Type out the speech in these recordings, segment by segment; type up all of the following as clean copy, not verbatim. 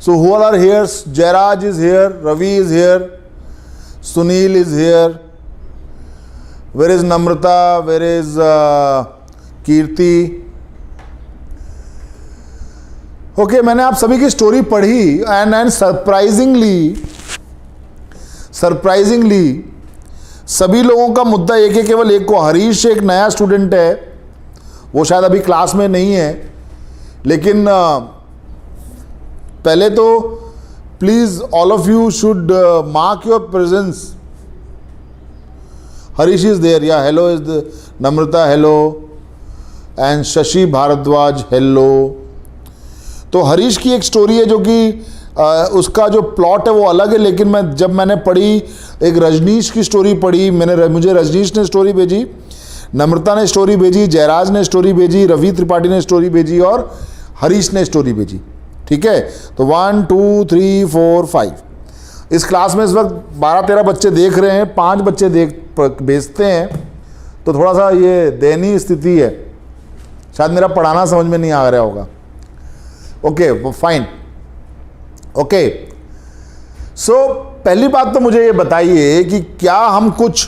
So who all are here? Jairaj is here, Ravi is here, Sunil is here. Where is Namrata? Where is Kirti? Okay, मैंने आप सभी की story पढ़ी and surprisingly सभी लोगों का मुद्दा एक है, केवल एक को, हरीश एक नया स्टूडेंट है, वो शायद अभी क्लास में नहीं है, लेकिन पहले तो please all of you should mark your presence. Harish is there, या hello is Namrata, hello, and Shashi Bharadwaj, hello. तो हरीश की एक स्टोरी है जो कि उसका जो प्लॉट है वो अलग है, लेकिन मैंने पढ़ी, एक रजनीश की स्टोरी पढ़ी, मुझे रजनीश ने स्टोरी भेजी, नम्रता ने स्टोरी भेजी, जयराज ने स्टोरी भेजी, रवि त्रिपाठी ने स्टोरी भेजी और हरीश ने स्टोरी भेजी. ठीक है, तो 1 2 3 4 5 इस क्लास में इस वक्त 12-13 बच्चे देख रहे हैं, 5 बच्चे भेजते हैं, तो थोड़ा सा ये दयनीय स्थिति है. शायद मेरा पढ़ाना समझ में नहीं आ रहा होगा. Okay, fine. ओके, सो पहली बात तो मुझे ये बताइए कि क्या हम कुछ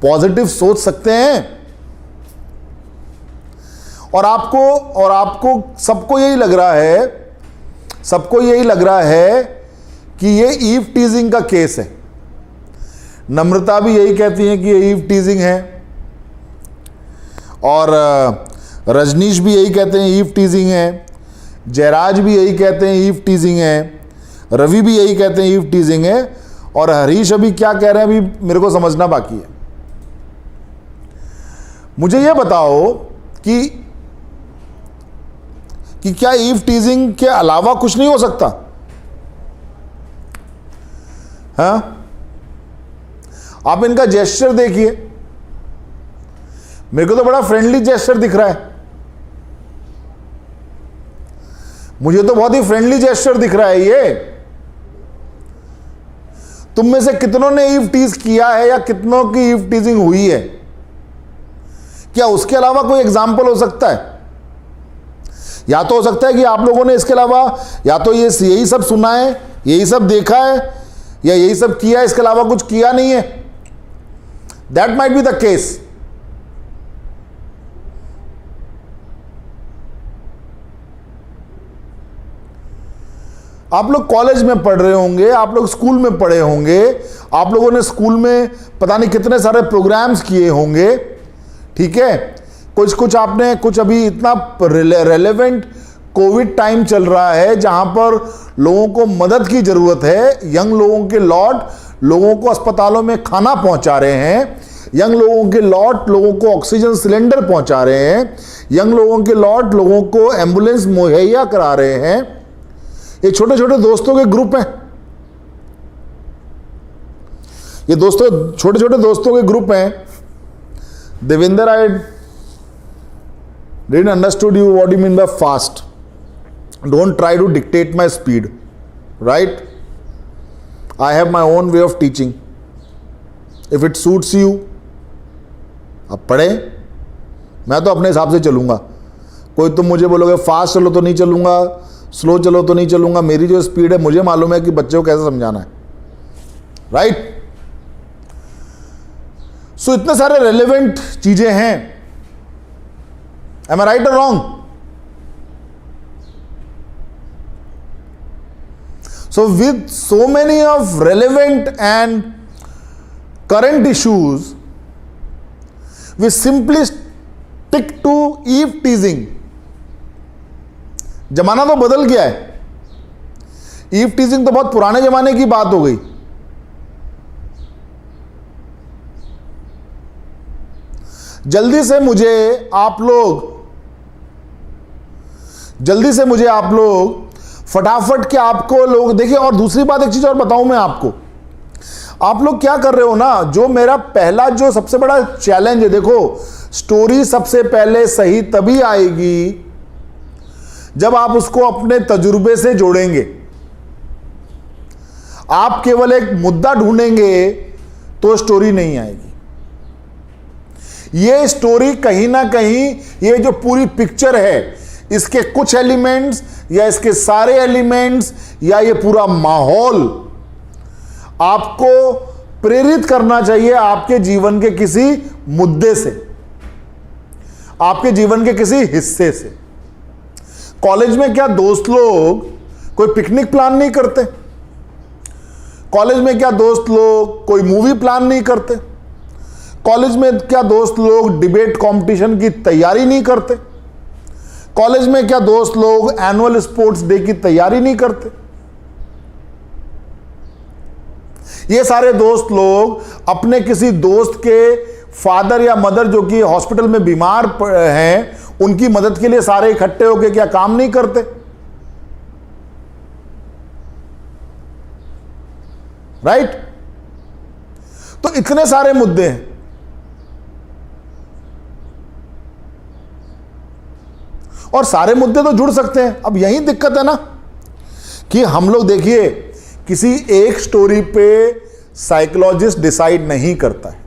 पॉजिटिव सोच सकते हैं? और आपको सबको यही लग रहा है कि ये ईव टीजिंग का केस है. नम्रता भी यही कहती हैं कि ये ईव टीजिंग है, और रजनीश भी यही कहते हैं ईव टीजिंग है, जयराज भी यही कहते हैं ईव टीजिंग है, रवि भी यही कहते हैं ईव टीजिंग है, और हरीश अभी क्या कह रहे हैं अभी मेरे को समझना बाकी है. मुझे ये बताओ कि क्या ईव टीजिंग के अलावा कुछ नहीं हो सकता? हाँ, आप इनका जेस्चर देखिए, मेरे को तो बड़ा फ्रेंडली जेस्चर दिख रहा है. मुझे तो बहुत ही फ्रेंडली जेस्चर दिख रहा है ये. तुम में से कितनों ने ईव टीज किया है या कितनों की ईव टीजिंग हुई है? क्या उसके अलावा कोई एग्जाम्पल हो सकता है? या तो हो सकता है कि आप लोगों ने इसके अलावा या तो यही सब सुना है, यही सब देखा है, या यही सब किया है, इसके अलावा कुछ किया नहीं है. That might be the case. आप लोग कॉलेज में पढ़ रहे होंगे, आप लोग स्कूल में पढ़े होंगे, आप लोगों ने स्कूल में पता नहीं कितने सारे प्रोग्राम्स किए होंगे. ठीक है, कुछ आपने कुछ अभी इतना रेलेवेंट कोविड टाइम चल रहा है जहां पर लोगों को मदद की जरूरत है. यंग लोगों के लॉट लोगों को अस्पतालों में खाना पहुंचा रहे हैं, यंग लोगों के लॉट लोगों को ऑक्सीजन सिलेंडर पहुंचा रहे हैं, यंग लोगों के लॉट लोगों को एम्बुलेंस मुहैया करा रहे हैं. ये छोटे छोटे दोस्तों के ग्रुप हैं, ये छोटे छोटे दोस्तों के ग्रुप हैं. देवेंद्र, आई didn't understood you what you mean by fast. Don't try to dictate my speed, right? I have my own way of teaching. If it suits you, अब पढ़े, मैं तो अपने हिसाब से चलूंगा. कोई तुम मुझे बोलोगे फास्ट चलो तो नहीं चलूंगा, स्लो चलो तो नहीं चलूंगा. मेरी जो स्पीड है मुझे मालूम है कि बच्चे को कैसे समझाना है, राइट? सो इतने सारे रेलेवेंट चीजें हैं. Am I right or wrong? So with so many of relevant and current issues, we simply stick to eve teasing. जमाना तो बदल गया है. ईव टीजिंग तो बहुत पुराने जमाने की बात हो गई. जल्दी से मुझे आप लोग फटाफट के आपको लोग देखिए. और दूसरी बात, एक चीज और बताऊं मैं आपको, आप लोग क्या कर रहे हो ना, जो मेरा पहला जो सबसे बड़ा चैलेंज है, देखो स्टोरी सबसे पहले सही तभी आएगी जब आप उसको अपने तजुर्बे से जोड़ेंगे. आप केवल एक मुद्दा ढूंढेंगे तो स्टोरी नहीं आएगी. ये स्टोरी कहीं ना कहीं, ये जो पूरी पिक्चर है, इसके कुछ एलिमेंट्स, या इसके सारे एलिमेंट्स, या ये पूरा माहौल आपको प्रेरित करना चाहिए आपके जीवन के किसी मुद्दे से, आपके जीवन के किसी हिस्से से। कॉलेज में क्या दोस्त लोग कोई पिकनिक प्लान नहीं करते? कॉलेज में क्या दोस्त लोग कोई मूवी प्लान नहीं करते? कॉलेज में क्या दोस्त लोग डिबेट कंपटीशन की तैयारी नहीं करते? कॉलेज में क्या दोस्त लोग एनुअल स्पोर्ट्स डे की तैयारी नहीं करते? ये सारे दोस्त लोग अपने किसी दोस्त के फादर या मदर जो कि हॉस्पिटल में बीमार हैं, उनकी मदद के लिए सारे इकट्ठे होकर क्या काम नहीं करते? राइट? तो इतने सारे मुद्दे हैं। और सारे मुद्दे तो जुड़ सकते हैं। अब यही दिक्कत है ना कि हम लोग, देखिए, किसी एक स्टोरी पे साइकोलॉजिस्ट डिसाइड नहीं करता है।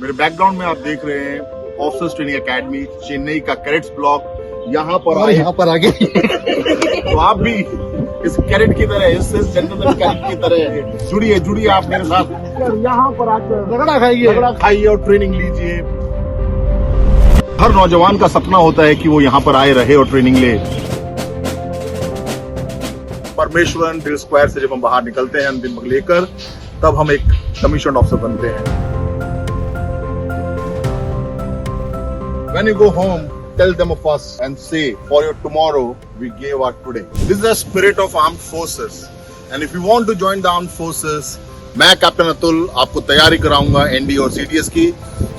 मेरे बैकग्राउंड में आप देख रहे हैं ऑफिसर्स ट्रेनिंग एकेडमी, चेन्नई का कैडेट्स ब्लॉक। यहाँ पर आगे तो आप भी इस कैडेट की तरह, इस जनरल कैडेट की तरह जुड़िए आप मेरे साथ। यहाँ पर आकर रगड़ा खाइए और ट्रेनिंग लीजिए। हर नौजवान का सपना होता है कि वो यहाँ पर आए, रहे और ट्रेनिंग ले। परमेश्वरन ड्रिल स्क्वायर से जब हम बाहर निकलते हैं अंतिम पग लेकर, तब हम एक कमीशन ऑफिसर बनते हैं। When you go home, tell them of us and say, for your tomorrow, we gave our today. This is the spirit of armed forces. And if you want to join the armed forces, मैं captain Atul आपको तैयारी कराऊंगा ND और CDS की,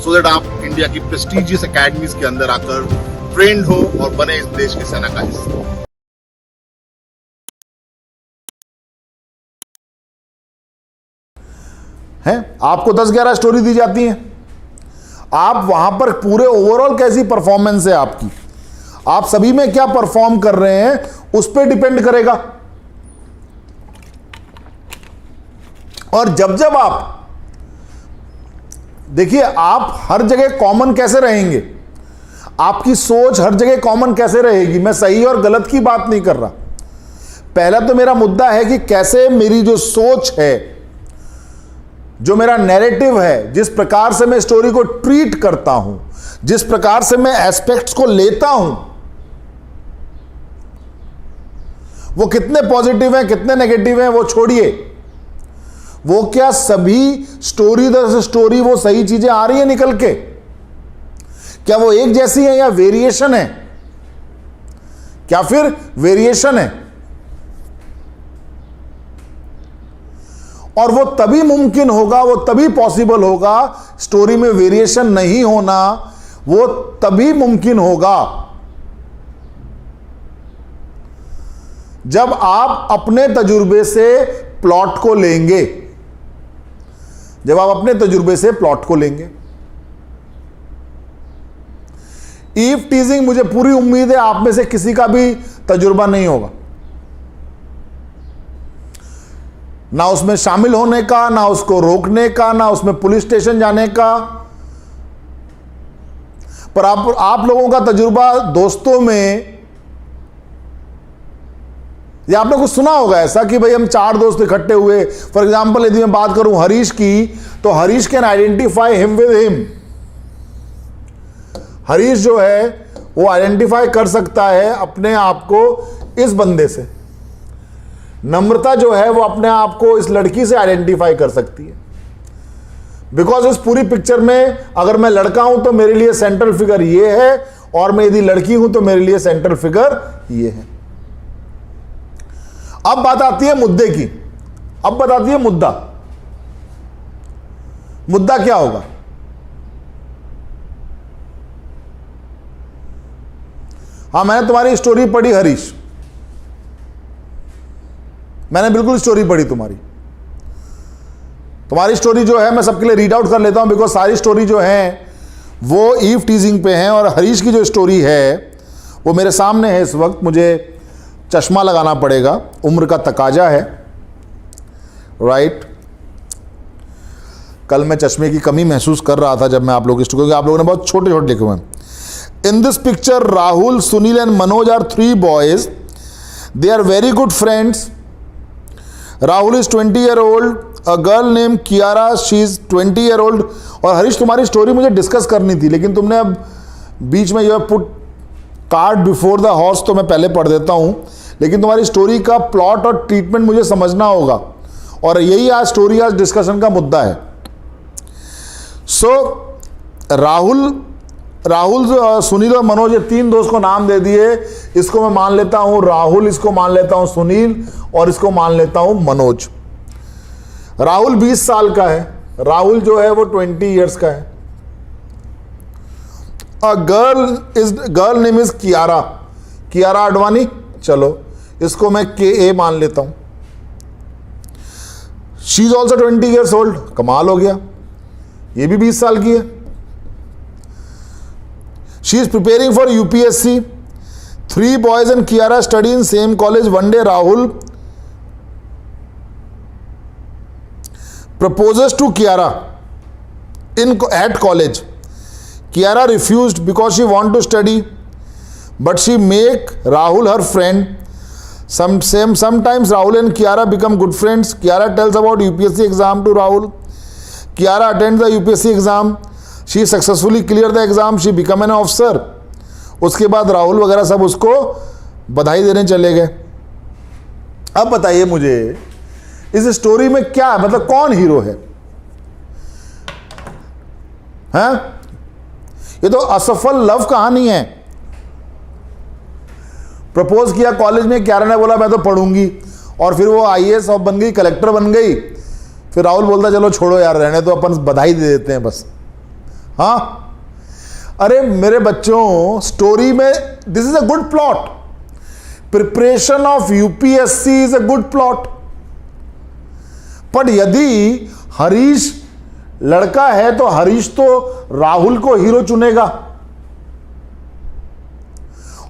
so that आप India की prestigious academies के अंदर आकर ट्रेंड हो और बने इस देश की सेना का हिस्सा। हैं, आपको 10-11 स्टोरी दी जाती हैं, आप वहां पर पूरे ओवरऑल कैसी परफॉर्मेंस है आपकी, आप सभी में क्या परफॉर्म कर रहे हैं, उस पर डिपेंड करेगा। और जब जब आप देखिए, आप हर जगह कॉमन कैसे रहेंगे, आपकी सोच हर जगह कॉमन कैसे रहेगी। मैं सही और गलत की बात नहीं कर रहा, पहला तो मेरा मुद्दा है कि कैसे मेरी जो सोच है, जो मेरा नैरेटिव है, जिस प्रकार से मैं स्टोरी को ट्रीट करता हूं, जिस प्रकार से मैं एस्पेक्ट्स को लेता हूं, वो कितने पॉजिटिव हैं, कितने नेगेटिव हैं, वो छोड़िए। वो क्या सभी स्टोरी दर स्टोरी वो सही चीजें आ रही है निकल के? क्या वो एक जैसी है या वेरिएशन है? क्या फिर वेरिएशन है? और वो तभी मुमकिन होगा, वो तभी पॉसिबल होगा, स्टोरी में वेरिएशन नहीं होना वो तभी मुमकिन होगा जब आप अपने तजुर्बे से प्लॉट को लेंगे, जब आप अपने तजुर्बे से प्लॉट को लेंगे। ईव टीजिंग, मुझे पूरी उम्मीद है आप में से किसी का भी तजुर्बा नहीं होगा, ना उसमें शामिल होने का, ना उसको रोकने का, ना उसमें पुलिस स्टेशन जाने का। पर आप लोगों का तजुर्बा दोस्तों में, या आपने कुछ सुना होगा ऐसा कि भाई हम 4 दोस्त इकट्ठे हुए। फॉर एग्जाम्पल यदि मैं बात करूं हरीश की, तो Harish can identify him with him. Harish जो है वो आइडेंटिफाई कर सकता है अपने आप को इस बंदे से। नम्रता जो है वो अपने आप को इस लड़की से आइडेंटिफाई कर सकती है, बिकॉज इस पूरी पिक्चर में अगर मैं लड़का हूं तो मेरे लिए सेंट्रल फिगर ये है, और मैं यदि लड़की हूं तो मेरे लिए सेंट्रल फिगर ये है। अब बात आती है मुद्दे की, अब बताती है मुद्दा। मुद्दा क्या होगा? हाँ, मैंने तुम्हारी स्टोरी पढ़ी हरीश, मैंने बिल्कुल स्टोरी पढ़ी तुम्हारी स्टोरी जो है मैं सबके लिए रीड आउट कर लेता हूं, बिकॉज सारी स्टोरी जो है वो ईव टीजिंग पे हैं। और हरीश की जो स्टोरी है वो मेरे सामने है इस वक्त, मुझे चश्मा लगाना पड़ेगा, उम्र का तकाजा है, राइट। कल मैं चश्मे की कमी महसूस कर रहा था जब मैं आप लोगों की स्टोरी, क्योंकि आप लोगों ने बहुत छोटे छोटे लिखे हुए हैं। In this picture, Rahul, Sunil and Manoj are three boys. They are very good friends. Rahul is 20-year-old. A girl named Kiara, she is 20-year-old. और हरीश, तुम्हारी स्टोरी मुझे डिस्कस करनी थी, लेकिन तुमने अब बीच में जो है put cart before the horse, तो मैं पहले पढ़ देता हूँ। लेकिन तुम्हारी स्टोरी का प्लॉट और ट्रीटमेंट मुझे समझना होगा, और यही आज स्टोरी, आज डिस्कशन का मुद्दा है। राहुल, सुनील और मनोज, ये तीन दोस्त को नाम दे दिए। इसको मैं मान लेता हूं राहुल, इसको मान लेता हूं सुनील, और इसको मान लेता हूं मनोज। राहुल 20 साल का है। राहुल जो है वो 20 इयर्स का है। Girl name is Kiara, Kiara Advani. चलो इसको मैं KA मान लेता हूं। She is also 20 years old. कमाल हो गया, ये भी 20 साल की है। She is preparing for UPSC. 3 boys and Kiara study in same college. One day Rahul proposes to Kiara at college. Kiara refused because she want to study, but she make Rahul her friend. Sometimes Rahul and Kiara become good friends. Kiara tells about UPSC exam to Rahul. Kiara attends the UPSC exam. She successfully cleared the exam. She become an officer. उसके बाद राहुल वगैरह सब उसको बधाई देने चले गए। अब बताइए मुझे इस स्टोरी में क्या है, मतलब कौन हीरो है? हैं? ये तो असफल लव कहानी है। प्रपोज किया कॉलेज में, कियारा ने बोला मैं तो पढ़ूंगी, और फिर वो IAS बन गई, कलेक्टर बन गई। फिर राहुल बोलता चलो छोड़ो यार, रहने तो, अपन बधाई दे देते हैं बस। हाँ, अरे मेरे बच्चों, स्टोरी में this is a good plot. Preparation of UPSC is a good plot. पर यदि हरीश लड़का है तो हरीश तो राहुल को हीरो चुनेगा,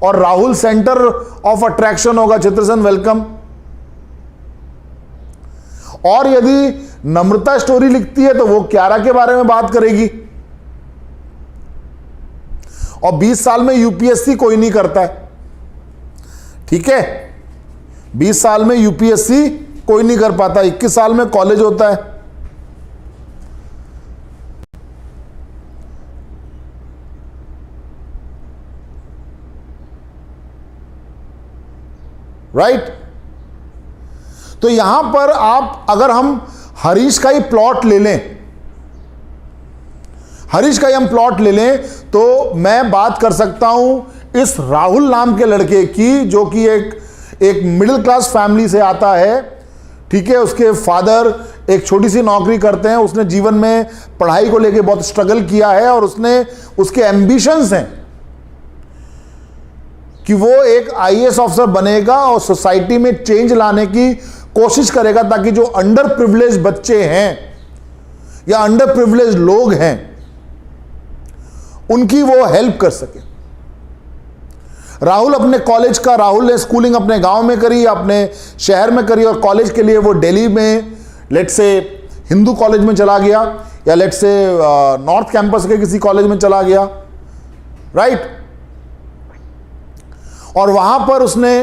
और राहुल सेंटर ऑफ अट्रैक्शन होगा। चित्रसेन वेलकम। और यदि नम्रता स्टोरी लिखती है तो वो कियारा के बारे में बात करेगी। और 20 साल में UPSC कोई नहीं करता है, ठीक है? 20 साल में UPSC कोई नहीं कर पाता, 21 साल में कॉलेज होता है। राइट? तो यहां पर आप, अगर हम हरीश का ही प्लॉट ले लें, हरीश का ही हम प्लॉट ले लें, तो मैं बात कर सकता हूं इस राहुल नाम के लड़के की, जो कि एक मिडिल क्लास फैमिली से आता है, ठीक है? उसके फादर एक छोटी सी नौकरी करते हैं। उसने जीवन में पढ़ाई को लेके बहुत स्ट्रगल किया है, और उसके एम्बिशंस हैं कि वो एक IAS ऑफिसर बनेगा और सोसाइटी में चेंज लाने की कोशिश करेगा, ताकि जो अंडर प्रिविलेज बच्चे हैं या अंडर प्रिविलेज लोग हैं उनकी वो हेल्प कर सके। राहुल अपने कॉलेज का, राहुल ने स्कूलिंग अपने गांव में करी, अपने शहर में करी, और कॉलेज के लिए वो दिल्ली में लेट्स से हिंदू कॉलेज में चला गया, या लेट्स से नॉर्थ कैंपस के किसी कॉलेज में चला गया, राइट? और वहां पर उसने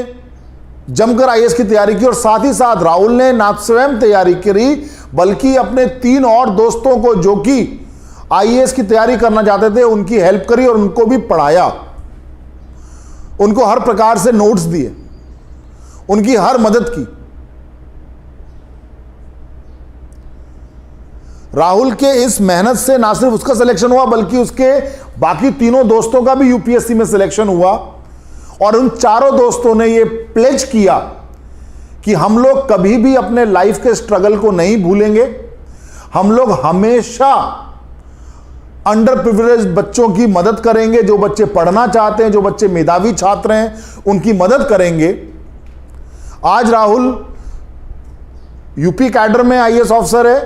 जमकर IAS की तैयारी की, और साथ ही साथ राहुल ने ना स्वयं तैयारी करी, बल्कि अपने 3 और दोस्तों को, जो कि IAS की तैयारी करना चाहते थे, उनकी हेल्प करी और उनको भी पढ़ाया। उनको हर प्रकार से नोट्स दिए, उनकी हर मदद की। राहुल के इस मेहनत से ना सिर्फ उसका सिलेक्शन हुआ, बल्कि उसके बाकी तीनों दोस्तों का भी UPSC में सिलेक्शन हुआ। और उन चारों दोस्तों ने ये प्लेज किया कि हम लोग कभी भी अपने लाइफ के स्ट्रगल को नहीं भूलेंगे। हम लोग हमेशा अंडर प्रिविलेज बच्चों की मदद करेंगे, जो बच्चे पढ़ना चाहते हैं, जो बच्चे मेधावी छात्र हैं, उनकी मदद करेंगे। आज राहुल UP कैडर में IAS ऑफिसर है,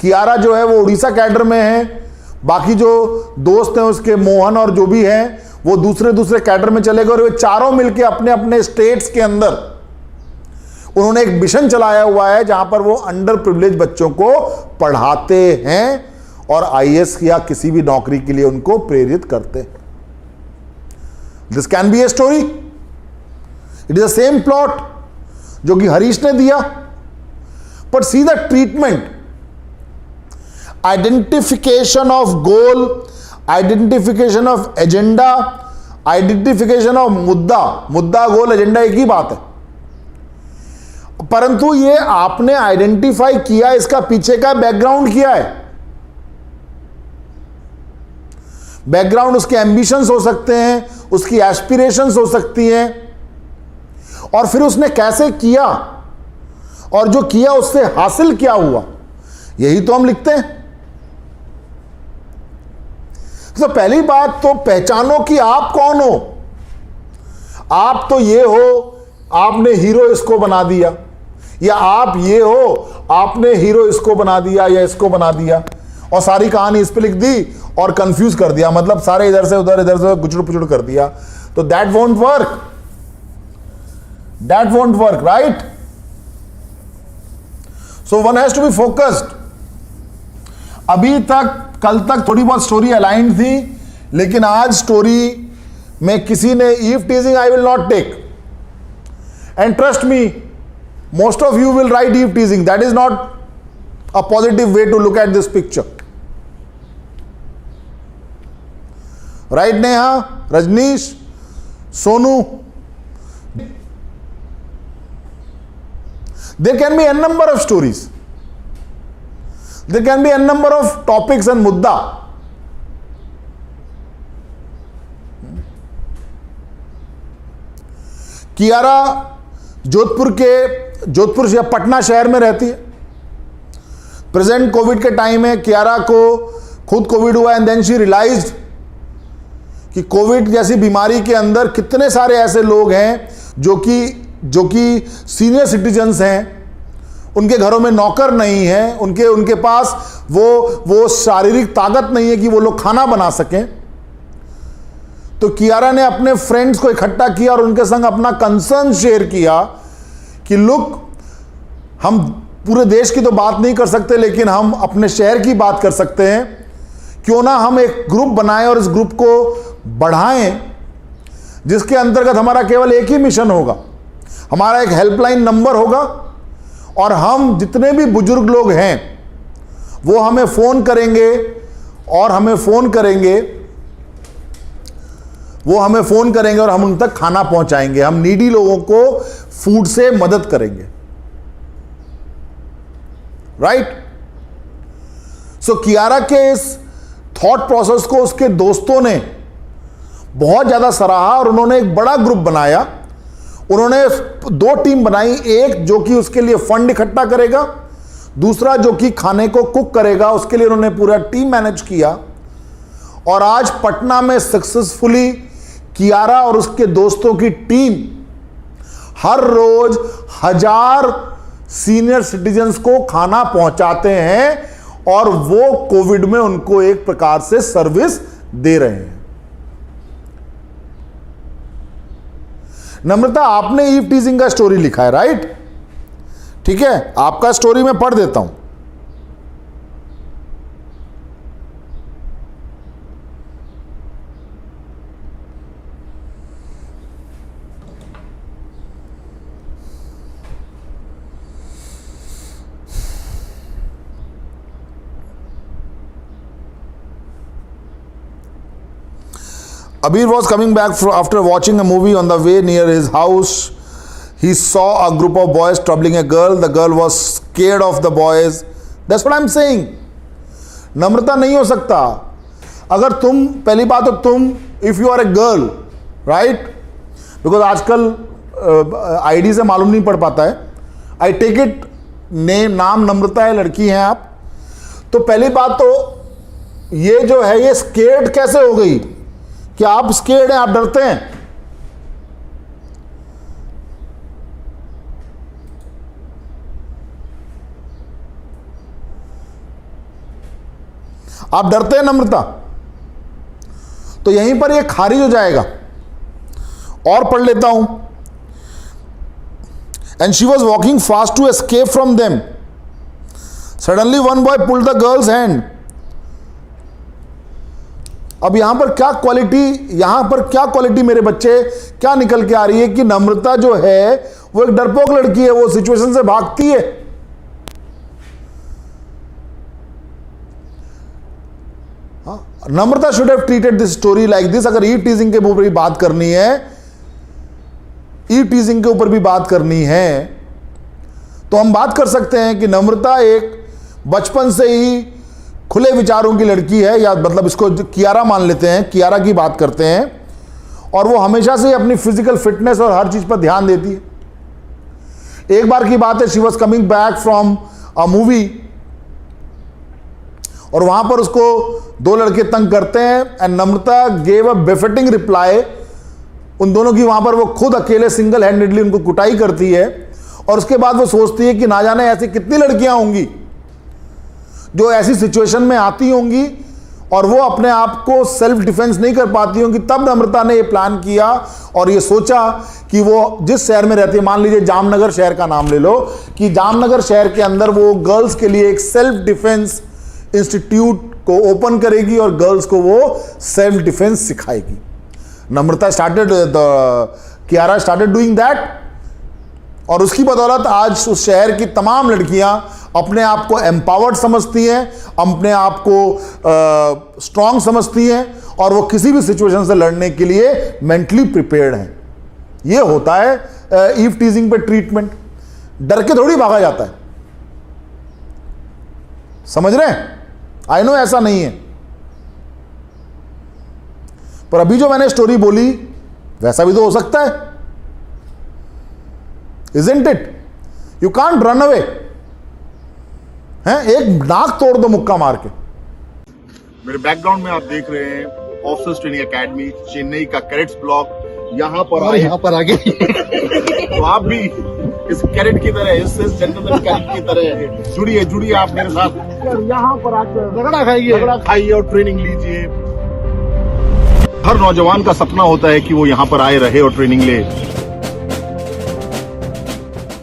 कियारा जो है वो उड़ीसा कैडर में है, बाकी जो दोस्त हैं उसके मोहन और जो भी हैं वो दूसरे कैडर में चले गए, और वे चारों मिलकर अपने अपने स्टेट्स के अंदर उन्होंने एक मिशन चलाया हुआ है, जहां पर वो अंडर प्रिविलेज बच्चों को पढ़ाते हैं और IAS या किसी भी नौकरी के लिए उनको प्रेरित करते हैं। This can be a story, it is the same plot जो कि हरीश ने दिया, but see the treatment, identification of goal, identification of agenda, identification of मुद्दा गोल एजेंडा एक ही बात है, परंतु ये आपने आइडेंटिफाई किया, इसका पीछे का बैकग्राउंड किया है। बैकग्राउंड उसके एम्बिशंस हो सकते हैं, उसकी एस्पिरेशंस हो सकती हैं, और फिर उसने कैसे किया और जो किया उससे हासिल क्या हुआ, यही तो हम लिखते हैं। तो पहली बात तो पहचानो कि आप कौन हो। आप तो ये हो, आपने हीरो इसको बना दिया, या आप ये हो, आपने हीरो इसको बना दिया या इसको बना दिया, और सारी कहानी इस पे लिख दी और कंफ्यूज कर दिया, मतलब सारे इधर से उधर गुचड़ पुचड़ कर दिया, तो that won't work, right? So one has to be focused. अभी तक, कल तक थोड़ी बहुत स्टोरी अलाइंड थी, लेकिन आज स्टोरी में किसी ने eve teasing I will not take, and trust me, most of you will write eve teasing. That is not a positive way to look at this picture, right? Neha, Rajneesh, Sonu, there can be n number of stories, there can be n number of topics and mudda. Kiara Jodhpur या पटना शहर में रहती है। Present Covid के time में कियारा को खुद Covid हुआ, एंड देन शी रियलाइज्ड कि कोविड जैसी बीमारी के अंदर कितने सारे ऐसे लोग हैं जो कि सीनियर सिटीजन्स हैं, उनके घरों में नौकर नहीं है, उनके पास वो शारीरिक ताकत नहीं है कि वो लोग खाना बना सकें। तो कियारा ने अपने फ्रेंड्स को इकट्ठा किया और उनके संग अपना कंसर्न शेयर किया कि लुक, हम पूरे देश की तो बात नहीं कर सकते, लेकिन हम अपने शहर की बात कर सकते हैं। क्यों ना हम एक ग्रुप बनाएं और इस ग्रुप को बढ़ाएं, जिसके अंतर्गत हमारा केवल एक ही मिशन होगा, हमारा एक हेल्पलाइन नंबर होगा, और हम जितने भी बुजुर्ग लोग हैं वो हमें फ़ोन करेंगे और हम उन तक खाना पहुंचाएंगे, हम नीडी लोगों को फूड से मदद करेंगे, राइट? सो कियारा के इस थॉट प्रोसेस को उसके दोस्तों ने बहुत ज्यादा सराहा और उन्होंने एक बड़ा ग्रुप बनाया। उन्होंने 2 टीम बनाई, एक जो कि उसके लिए फंड इकट्ठा करेगा, दूसरा जो कि खाने को कुक करेगा, उसके लिए उन्होंने पूरा टीम मैनेज किया। और आज पटना में सक्सेसफुली कियारा और उसके दोस्तों की टीम हर रोज 1000 सीनियर सिटीजन्स को खाना पहुंचाते हैं, और वो कोविड में उनको एक प्रकार से सर्विस दे रहे हैं। नम्रता, आपने ईव टीजिंग का स्टोरी लिखा है, राइट? ठीक है, आपका स्टोरी मैं पढ़ देता हूं। Abir was coming back after watching a movie. On the way near his house, he saw a group of boys troubling a girl. The girl was scared of the boys. That's what I'm saying. नम्रता नहीं हो सकता अगर तुम, पहली बात तो तुम, if you are a girl, right, because आजकल आईडी से मालूम नहीं पड़ पाता है, आई टेक इट नाम नम्रता है, लड़की हैं आप, तो पहली बात तो ये जो है ये स्केर्ड कैसे हो गई? क्या आप स्केर्ड हैं? आप डरते हैं? आप डरते हैं नम्रता? तो यहीं पर ये खारिज हो जाएगा। और पढ़ लेता हूं। And she was walking fast to escape from them. Suddenly one boy pulled the girl's hand अब यहां पर क्या क्वालिटी मेरे बच्चे क्या निकल के आ रही है कि नम्रता जो है वो एक डरपोक लड़की है, वो सिचुएशन से भागती है। Namrata should have treated this story like this. अगर ई टीजिंग के ऊपर भी बात करनी है, तो हम बात कर सकते हैं कि नम्रता एक बचपन से ही खुले विचारों की लड़की है, या मतलब इसको कियारा मान लेते हैं, कियारा की बात करते हैं, और वो हमेशा से अपनी फिजिकल फिटनेस और हर चीज पर ध्यान देती है। एक बार की बात है, she was coming back from a movie, और वहां पर उसको दो लड़के तंग करते हैं, and Namrata gave a befitting reply उन दोनों की। वहां पर वो खुद अकेले सिंगल हैंडेडली उनको कुटाई करती है, और उसके बाद वो सोचती है कि ना जाने ऐसी कितनी लड़कियां होंगी जो ऐसी सिचुएशन में आती होंगी और वो अपने आप को सेल्फ डिफेंस नहीं कर पाती होंगी। तब नम्रता ने ये प्लान किया और ये सोचा कि वो जिस शहर में रहती है, मान लीजिए जामनगर शहर का नाम ले लो, कि जामनगर शहर के अंदर वो गर्ल्स के लिए एक सेल्फ डिफेंस इंस्टीट्यूट को ओपन करेगी और गर्ल्स को वो सेल्फ डिफेंस सिखाएगी। Namrata Kiara started doing that, और उसकी बदौलत आज उस शहर की तमाम लड़कियां अपने आप को एम्पावर्ड समझती हैं, अपने आप को स्ट्रांग समझती हैं, और वो किसी भी सिचुएशन से लड़ने के लिए मेंटली प्रिपेयर्ड हैं। ये होता है ईव टीजिंग पे ट्रीटमेंट। डर के थोड़ी भागा जाता है, समझ रहे हैं? आई नो ऐसा नहीं है, पर अभी जो मैंने स्टोरी बोली वैसा भी तो हो सकता है, isn't it? You can't run away. हैं, एक नाक तोड़ दो मुक्का मार के। मेरे बैकग्राउंड में आप देख रहे हैं ऑफिसर्स ट्रेनिंग एकेडमी, चेन्नई का कैडेट्स ब्लॉक। यहाँ पर आगे तो आप भी इस कैडेट की तरह, इस जेंटलमैन कैडेट की तरह जुड़िए आप मेरे साथ। यहाँ पर आकर रगड़ा खाइए और ट्रेनिंग लीजिए। हर नौजवान का सपना होता है कि वो यहाँ पर आए, रहे और ट्रेनिंग ले।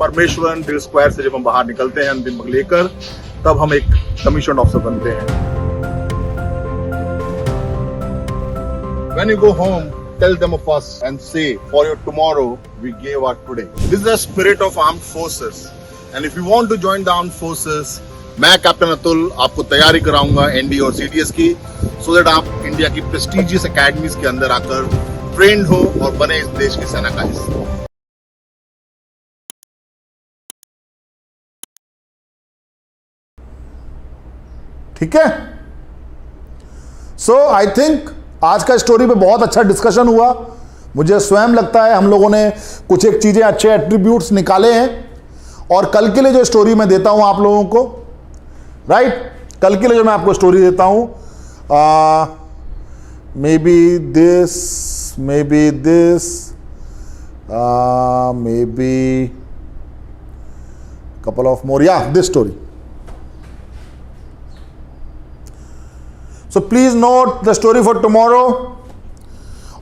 परमेश्वरन दिल स्क्वायर से जब हम बाहर निकलते हैं अंतिम लेकर, तब हम एक कमीशन ऑफिसर बनते हैं। When you go home, tell them of us and say, for your tomorrow, we gave our today. This is the spirit of armed forces. And if you want to join the armed forces, मैं captain Atul आपको तैयारी कराऊंगा ND और CDS की, so that आप India की prestigious academies के अंदर आकर ट्रेंड हो और बने इस देश की सेना का हिस्सा। ठीक है? सो आई थिंक आज का स्टोरी पे बहुत अच्छा डिस्कशन हुआ। मुझे स्वयं लगता है हम लोगों ने कुछ एक चीजें, अच्छे एट्रीब्यूट्स निकाले हैं, और कल के लिए जो स्टोरी मैं देता हूं आप लोगों को, राइट, कल के लिए जो मैं आपको स्टोरी देता हूं, maybe this, maybe couple of more, या this story. So please note the story for tomorrow.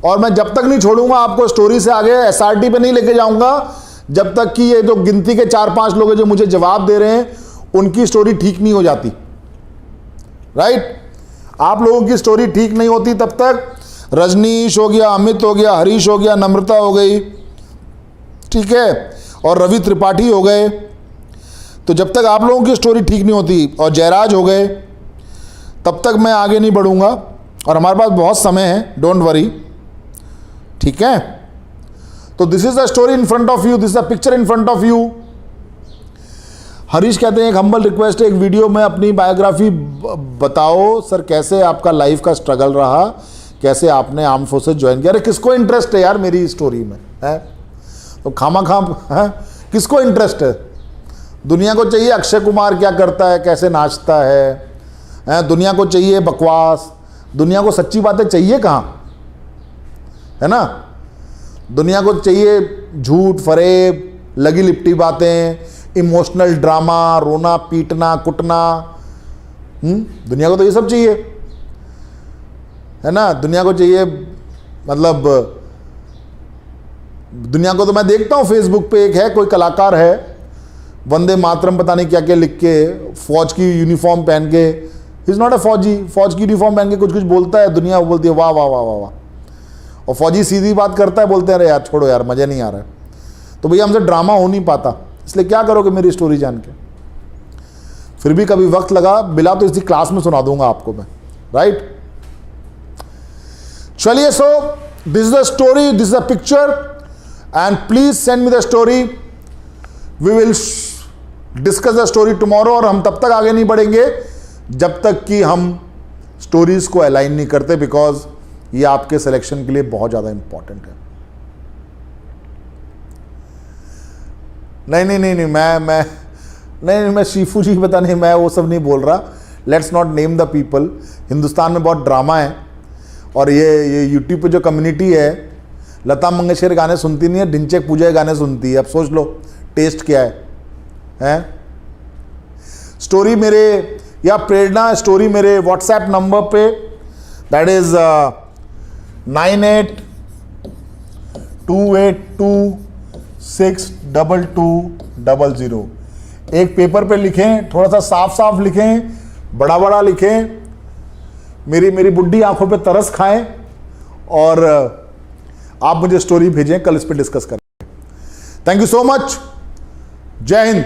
और मैं जब तक नहीं छोड़ूंगा आपको स्टोरी से आगे, एसआरटी पे नहीं लेके जाऊंगा जब तक कि ये जो गिनती के 4-5 लोग हैं जो मुझे जवाब दे रहे हैं उनकी स्टोरी ठीक नहीं हो जाती। राइट? आप लोगों की स्टोरी ठीक नहीं होती तब तक। रजनीश हो गया, अमित हो गया, हरीश हो गया, नम्रता हो गई, ठीक है, और रवि त्रिपाठी हो गए। तो जब तक आप लोगों की स्टोरी ठीक नहीं होती, और जयराज हो गए, तब तक मैं आगे नहीं बढ़ूंगा। और हमारे पास बहुत समय है, डोंट वरी, ठीक है? तो this is the story in front of you, this is the picture in front of you. Harish कहते हैं एक हम्बल रिक्वेस्ट है, एक वीडियो में अपनी बायोग्राफी बताओ सर, कैसे आपका लाइफ का स्ट्रगल रहा, कैसे आपने आर्म फोर्सेस ज्वाइन किया। अरे किसको इंटरेस्ट है यार मेरी स्टोरी में, है? तो खामा है, किसको इंटरेस्ट है? दुनिया को चाहिए अक्षय कुमार क्या करता है, कैसे नाचता है, दुनिया को चाहिए बकवास, दुनिया को सच्ची बातें चाहिए कहाँ, है ना? दुनिया को चाहिए झूठ, फरेब, लगी लिपटी बातें, इमोशनल ड्रामा, रोना पीटना कुटना। दुनिया को तो ये सब चाहिए, है ना? दुनिया को चाहिए, मतलब दुनिया को तो मैं देखता हूँ फेसबुक पे, एक है कोई कलाकार है, वंदे मातरम पता नहीं क्या क्या लिख के, फौज की यूनिफॉर्म पहन के ही इज़ नॉट अ फौजी, फौज की यूनिफॉर्म पहन के कुछ कुछ बोलता है, दुनिया बोलती है वाह वाह वाह वाह वाह, और फौजी सीधी बात करता है, बोलते हैं अरे यार छोड़ो यार मज़ा नहीं आ रहा है। तो भैया हमसे ड्रामा हो नहीं पाता, इसलिए क्या करोगे मेरी स्टोरी जान के। फिर भी कभी वक्त लगा बिला तो इसी क्लास में सुना दूंगा आपको मैं, राइट। चलिए, so this is the story, this is the picture, and please send me the story. We will discuss the story tomorrow, और हम तब तक आगे नहीं बढ़ेंगे जब तक कि हम स्टोरीज को अलाइन नहीं करते, बिकॉज ये आपके सिलेक्शन के लिए बहुत ज़्यादा इंपॉर्टेंट है। नहीं, मैं शीफू जी पता नहीं, मैं वो सब नहीं बोल रहा। Let's not name the people. Hindustan में बहुत ड्रामा है, और ये यूट्यूब पे जो कम्युनिटी है, लता मंगेशकर गाने सुनती नहीं है, ढिंचैक पूजा के गाने सुनती है। अब सोच लो टेस्ट क्या है? स्टोरी मेरे या प्रेरणा स्टोरी मेरे व्हाट्सएप नंबर पे, दैट इज 9828262200। एक पेपर पे लिखें, थोड़ा सा साफ साफ लिखें, बड़ा बड़ा लिखें, मेरी बुड्ढी आंखों पे तरस खाएं, और आप मुझे स्टोरी भेजें, कल इस पे डिस्कस करें। Thank you so much. जय हिंद।